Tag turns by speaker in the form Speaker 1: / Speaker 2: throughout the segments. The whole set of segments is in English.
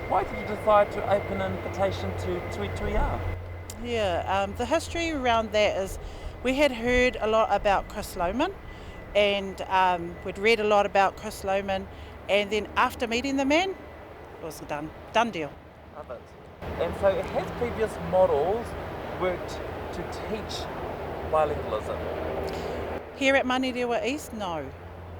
Speaker 1: Why did you decide to open an invitation to Tuituia?
Speaker 2: Yeah, the history around that is we had heard a lot about Chris Lohman, and we'd read a lot about Chris Lohman, and then after meeting the man, it was a done deal.
Speaker 1: Love it. And so, has previous models worked to teach bilingualism?
Speaker 2: Here at Manurewa East, no.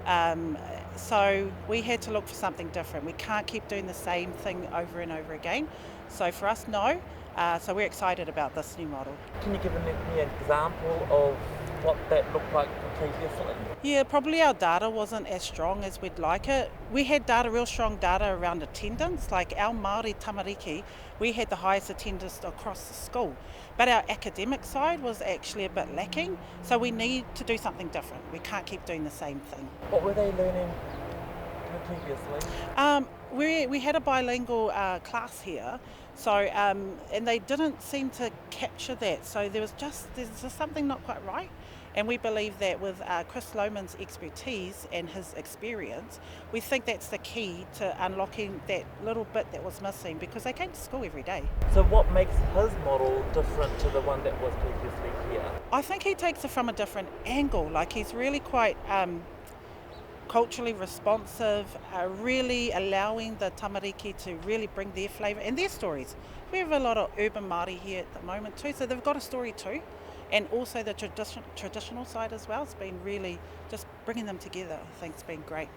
Speaker 2: Um, so we had to look for something different. We can't keep doing the same thing over and over again. So for us, no. So we're excited about this new model.
Speaker 1: Can you give me an example of what that looked like previously?
Speaker 2: Yeah, probably our data wasn't as strong as we'd like it. We had real strong data around attendance, like our Māori tamariki, we had the highest attendance across the school. But our academic side was actually a bit lacking, so we need to do something different. We can't keep doing the same thing.
Speaker 1: What were they learning previously?
Speaker 2: We had a bilingual class here, so and they didn't seem to capture that. So there's just something not quite right. And we believe that with Chris Lohman's expertise and his experience, we think that's the key to unlocking that little bit that was missing because they came to school every day.
Speaker 1: So, what makes his model different to the one that was previously here?
Speaker 2: I think he takes it from a different angle. Like he's really quite culturally responsive, really allowing the tamariki to really bring their flavour and their stories. We have a lot of urban Māori here at the moment too, so they've got a story too. And also the traditional side as well. It's been really just bringing them together. I think it's been great.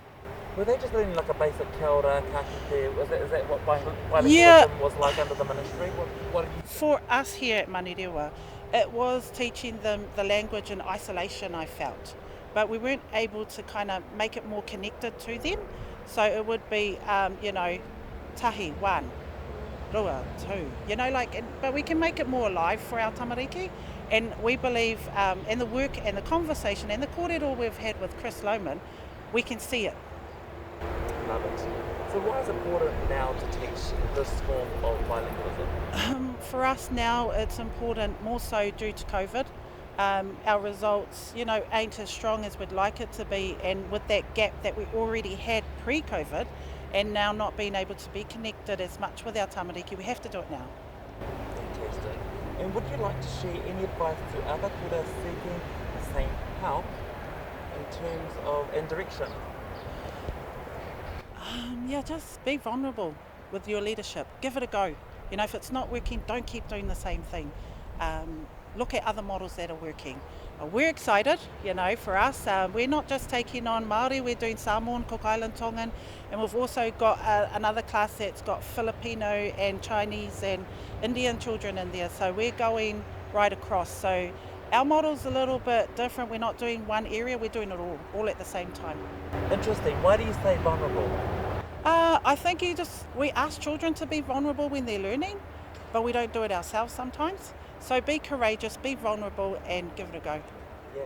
Speaker 1: Were they just learning like a basic kia ora, ka kite? Is that what bilingualism
Speaker 2: Yeah,
Speaker 1: was like under the ministry? What did you
Speaker 2: for us here at Manurewa, it was teaching them the language in isolation, I felt. But we weren't able to kind of make it more connected to them. So it would be, tahi, one, rua, two, but we can make it more alive for our tamariki. And we believe in the work and the conversation and the kōrero we've had with Chris Lohman, we can see it.
Speaker 1: love it? So, why is it important now to teach this form of bilingualism?
Speaker 2: For us now, it's important more so due to COVID. Our results, ain't as strong as we'd like it to be, and with that gap that we already had pre-COVID, and now not being able to be connected as much with our tamariki, we have to do it now.
Speaker 1: Fantastic. And would you like to share any advice to other kura seeking the same help in terms of and direction?
Speaker 2: Just be vulnerable with your leadership. Give it a go. If it's not working, don't keep doing the same thing. Look at other models that are working. We're excited, for us. We're not just taking on Māori, we're doing Samoan, Cook Island, Tongan, and we've also got another class that's got Filipino and Chinese and Indian children in there. So we're going right across. So our model's a little bit different. We're not doing one area, we're doing it all at the same time.
Speaker 1: Interesting. Why do you say vulnerable?
Speaker 2: I think we ask children to be vulnerable when they're learning, but we don't do it ourselves sometimes. So be courageous, be vulnerable, and give it a go.
Speaker 1: Yeah.